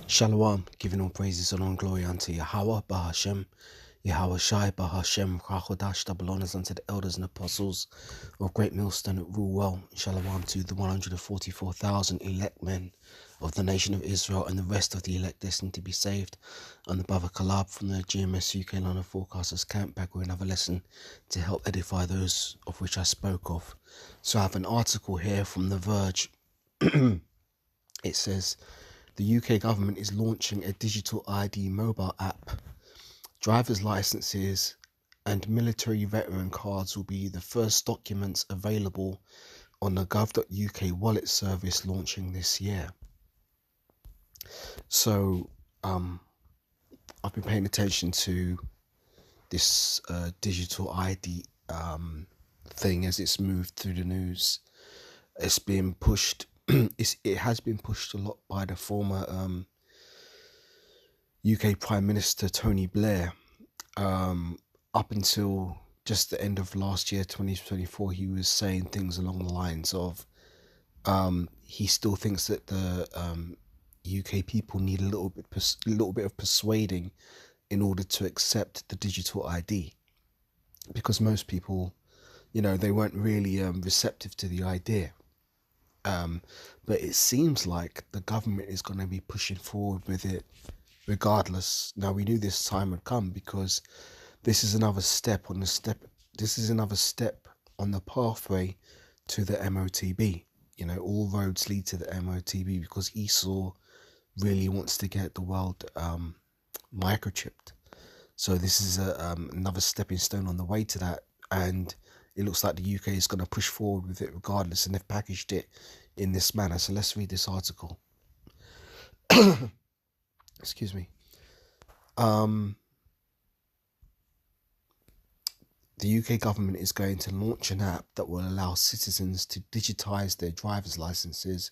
Shalom, giving all praises and all glory unto Yahweh, Bahashem, Yahweh Shai, Bahashem, Rachodash, double honors unto the elders and apostles of Great Millstone that rule well. Shalom to the 144,000 elect men of the nation of Israel and the rest of the elect destined to be saved. I'm the Bava Kalab from the GMS UK London Forecasters Camp, back with another lesson to help edify those of which I spoke of. So I have an article here from The Verge. It says, the UK government is launching a digital ID mobile app. Driver's licenses and military veteran cards will be the first documents available on the gov.uk wallet service launching this year. So I've been paying attention to this digital ID thing as it's moved through the news. It's been pushed. It has been pushed a lot by the former UK Prime Minister Tony Blair. Up until just the end of last year, 2024, he was saying things along the lines of he still thinks that the UK people need a little bit of persuading in order to accept the digital ID, because most people, they weren't really receptive to the idea. But it seems like the government is going to be pushing forward with it regardless. Now, we knew this time would come because this is another step on the pathway to the MOTB. All roads lead to the MOTB because Esau really wants to get the world microchipped. So this is another stepping stone on the way to that, and it looks like the UK is going to push forward with it regardless, and they've packaged it in this manner. So let's read this article. Excuse me. The UK government is going to launch an app that will allow citizens to digitise their driver's licences,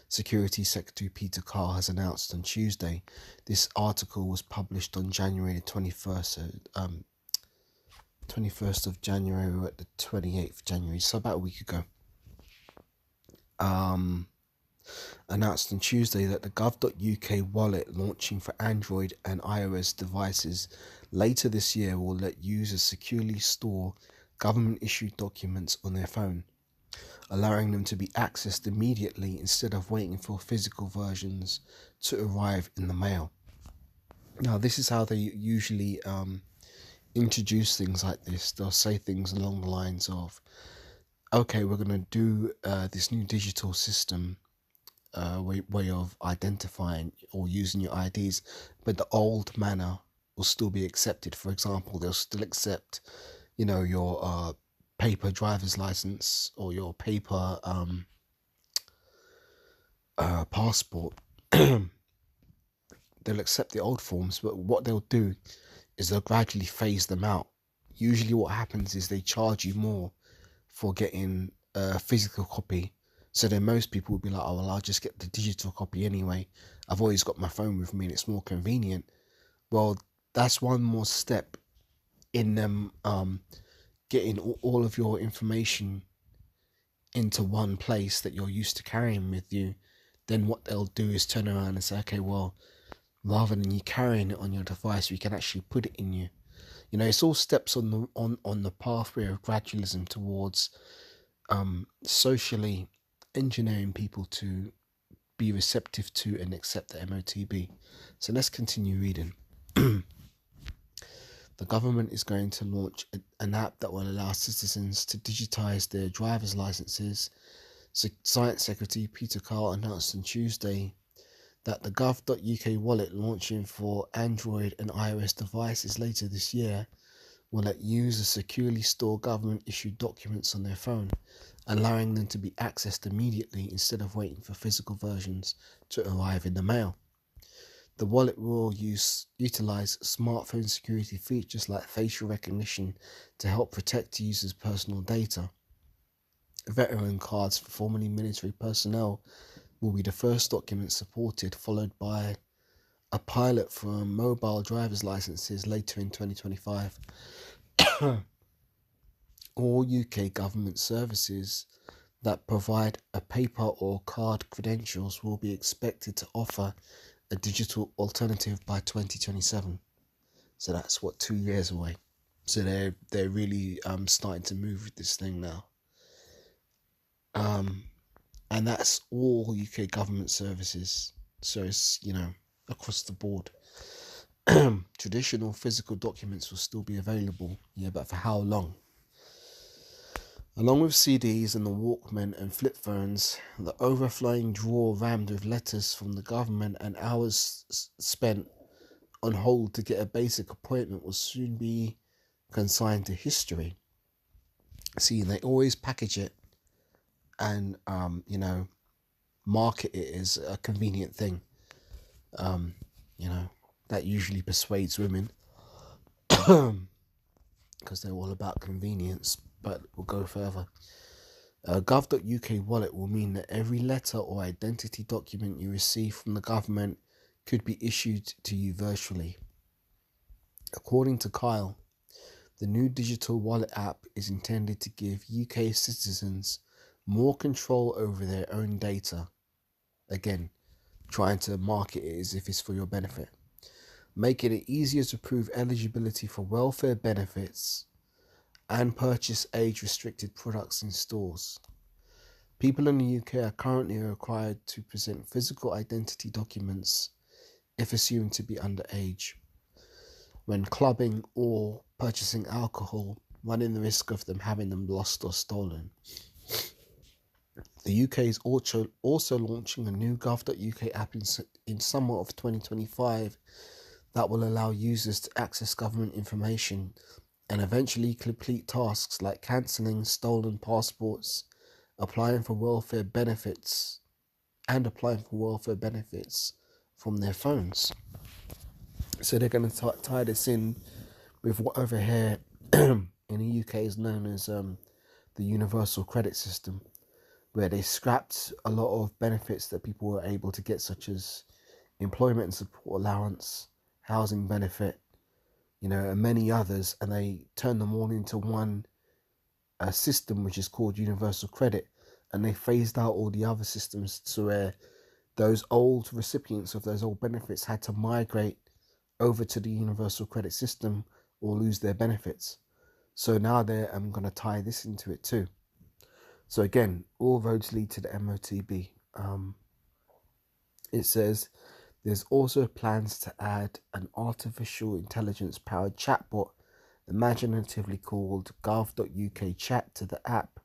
Security Secretary Peter Carr has announced on Tuesday. This article was published on January 21st, 21st of January, or at the 28th of January, so about a week ago. Announced on Tuesday that the gov.uk wallet launching for Android and iOS devices later this year will let users securely store government-issued documents on their phone, allowing them to be accessed immediately instead of waiting for physical versions to arrive in the mail. Now, this is how they usually introduce things like this. They'll say things along the lines of, okay, we're going to do this new digital system way of identifying or using your IDs, but the old manner will still be accepted. For example, they'll still accept, your paper driver's license or your paper passport. They'll accept the old forms, but what they'll do is they'll gradually phase them out. Usually what happens is they charge you more for getting a physical copy. So then most people will be like, oh, well, I'll just get the digital copy anyway. I've always got my phone with me and it's more convenient. Well, that's one more step in them getting all of your information into one place that you're used to carrying with you. Then what they'll do is turn around and say, okay, well, rather than you carrying it on your device, we can actually put it in you. It's all steps on the pathway of gradualism towards socially engineering people to be receptive to and accept the MOTB. So let's continue reading. The government is going to launch an app that will allow citizens to digitise their driver's licences. Science Secretary Peter Carr announced on Tuesday that the gov.uk wallet launching for Android and iOS devices later this year will let users securely store government-issued documents on their phone, allowing them to be accessed immediately instead of waiting for physical versions to arrive in the mail. The wallet will utilise smartphone security features like facial recognition to help protect users' personal data. Veteran cards for formerly military personnel will be the first document supported, followed by a pilot for mobile driver's licenses later in 2025. All UK government services that provide a paper or card credentials will be expected to offer a digital alternative by 2027. So that's what, 2 years away. So they're really starting to move with this thing now. And that's all UK government services. So it's, across the board. Traditional physical documents will still be available, but for how long? Along with CDs and the Walkman and flip phones, the overflowing drawer rammed with letters from the government and hours spent on hold to get a basic appointment will soon be consigned to history. See, they always package it and, market it as a convenient thing. That usually persuades women because they're all about convenience, but we'll go further. Gov.uk wallet will mean that every letter or identity document you receive from the government could be issued to you virtually. According to Kyle, the new digital wallet app is intended to give UK citizens more control over their own data. Again, trying to market it as if it's for your benefit. Making it easier to prove eligibility for welfare benefits and purchase age-restricted products in stores. People in the UK are currently required to present physical identity documents if assumed to be underage when clubbing or purchasing alcohol, running the risk of them having them lost or stolen. The UK is also launching a new Gov.uk app in summer of 2025 that will allow users to access government information and eventually complete tasks like cancelling stolen passports, applying for welfare benefits from their phones. So they're going to tie this in with what over here in the UK is known as the universal credit system, where they scrapped a lot of benefits that people were able to get, such as employment and support allowance, housing benefit, and many others, and they turned them all into one system, which is called universal credit, and they phased out all the other systems to where those old recipients of those old benefits had to migrate over to the universal credit system or lose their benefits. So now they're going to tie this into it too. So again, all roads lead to the MOTB. It says there's also plans to add an artificial intelligence powered chatbot, imaginatively called Gov.uk Chat, to the app,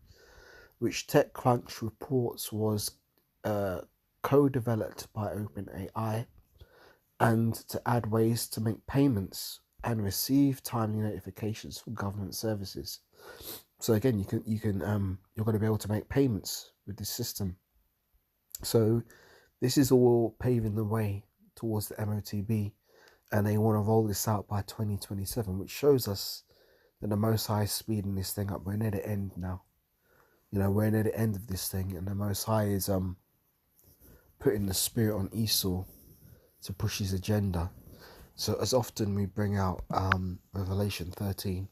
which TechCrunch reports was co-developed by OpenAI, and to add ways to make payments and receive timely notifications from government services. So again, you're going to be able to make payments with this system. So this is all paving the way towards the MOTB, and they want to roll this out by 2027, which shows us that the Most High is speeding this thing up. We're near the end now. We're near the end of this thing, and the Most High is putting the spirit on Esau to push his agenda. So as often we bring out Revelation 13.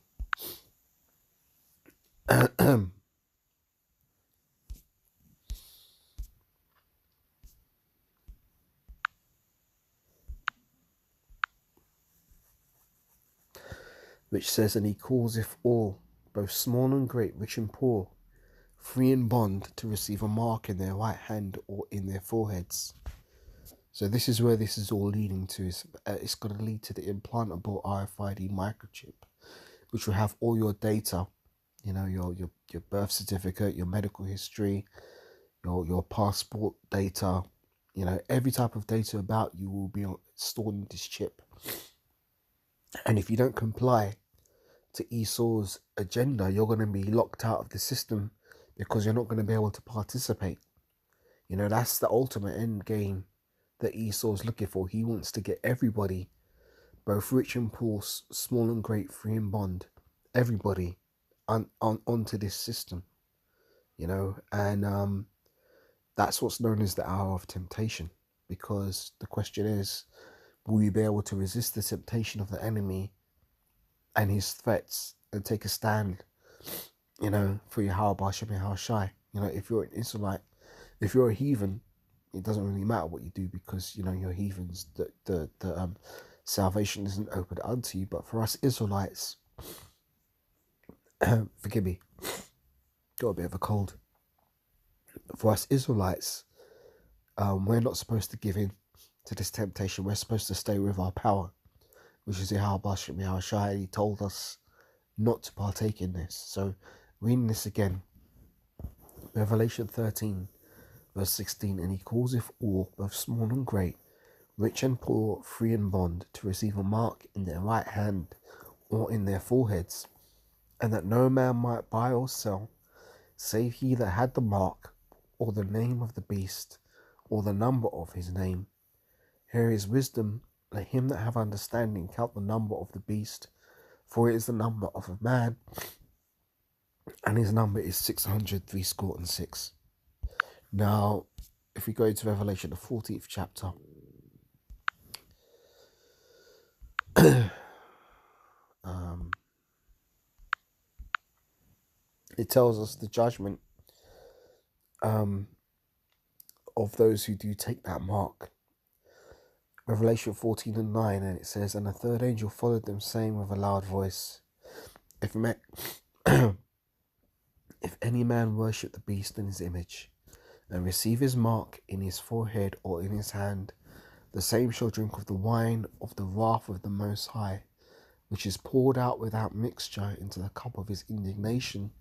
Which says, and he calleth all, both small and great, rich and poor, free and bond, to receive a mark in their right hand or in their foreheads. So this is where this is all leading to. It's going to lead to the implantable RFID microchip, which will have all your data, your birth certificate, your medical history, your passport data, every type of data about you will be stored in this chip. And if you don't comply to Esau's agenda, you're going to be locked out of the system because you're not going to be able to participate. That's the ultimate end game that Esau's looking for. He wants to get everybody, both rich and poor, small and great, free and bond, everybody onto this system, and that's what's known as the hour of temptation, because the question is, will you be able to resist the temptation of the enemy and his threats and take a stand, for Yahweh B'Shem Yahushai? If you're an Israelite, if you're a heathen, it doesn't really matter what you do because, you know, you're heathens. The salvation isn't open unto you. But for us Israelites, forgive me, got a bit of a cold. For us Israelites, we're not supposed to give in to this temptation. We're supposed to stay with our power, which is Yahweh Bashem Yahushai. He told us not to partake in this. So, reading this again, Revelation 13, verse 16, and he causeth all, both small and great, rich and poor, free and bond, to receive a mark in their right hand or in their foreheads, and that no man might buy or sell, save he that had the mark, or the name of the beast, or the number of his name. Here is wisdom. Let him that have understanding count the number of the beast, for it is the number of a man, and his number is 666. Now, if we go to Revelation, the 14th chapter, it tells us the judgment of those who do take that mark. Revelation 14 and 9, and it says, and the third angel followed them, saying with a loud voice, if any man worship the beast and his image, and receive his mark in his forehead or in his hand, the same shall drink of the wine of the wrath of the Most High, which is poured out without mixture into the cup of his indignation,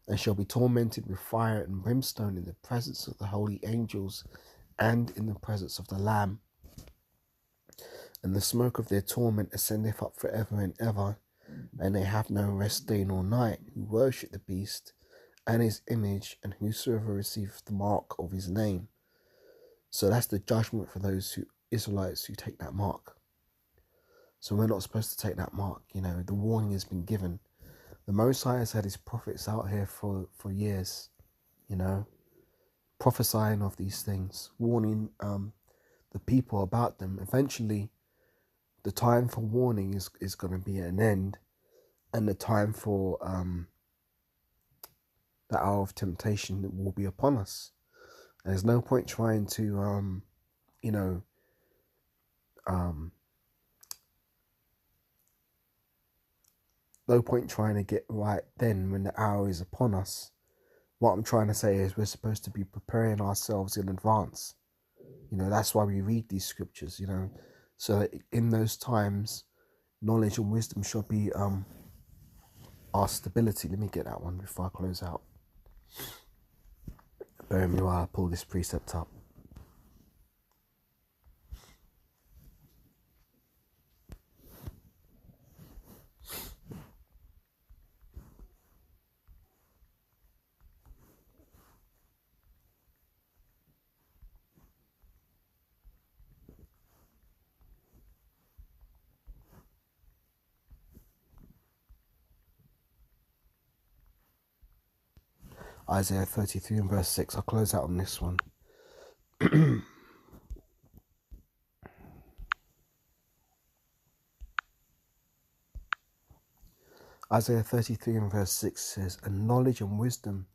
and shall be tormented with fire and brimstone in the presence of the holy angels and in the presence of the Lamb. And the smoke of their torment ascendeth up for ever and ever, and they have no rest day nor night, who worship the beast and his image, and whosoever receiveth the mark of his name. So that's the judgment for those Israelites who take that mark. So we're not supposed to take that mark. You know, the warning has been given. The Most High has had his prophets out here for years, you know, prophesying of these things, warning the people about them. Eventually, the time for warning is going to be at an end, and the time for the hour of temptation will be upon us. And there's no point trying to, no point trying to get right then when the hour is upon us. What I'm trying to say is we're supposed to be preparing ourselves in advance. You know, that's why we read these scriptures, you know, so that in those times, knowledge and wisdom shall be our stability. Let me get that one before I close out. Bear with me while I pull this precept up. Isaiah 33 and verse 6. I'll close out on this one. Isaiah 33 and verse 6 says, and knowledge and wisdom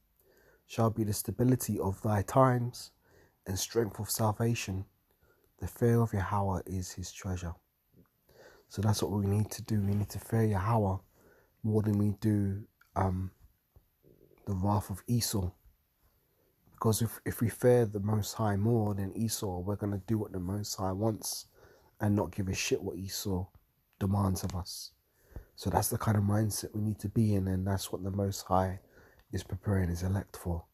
shall be the stability of thy times, and strength of salvation. The fear of Yahweh is his treasure. So that's what we need to do. We need to fear Yahweh more than we do the wrath of Esau. Because if we fear the Most High more than Esau, we're going to do what the Most High wants and not give a shit what Esau demands of us. So that's the kind of mindset we need to be in, and that's what the Most High is preparing his elect for.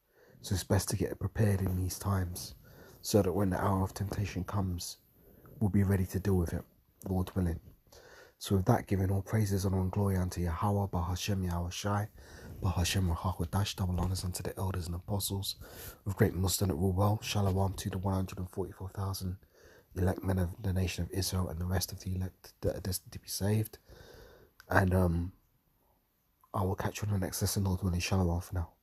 So it's best to get prepared in these times, so that when the hour of temptation comes, we'll be ready to deal with it, Lord willing. So with that, giving all praises and all glory unto Yahweh, Bahashem Yahushai, Bahashem Rahawadash, double honors unto the elders and apostles of great Muslim that rule well. Shalom to the 144,000 elect men of the nation of Israel and the rest of the elect that are destined to be saved. And I will catch you on the next lesson, Lord willing. Shalom for now.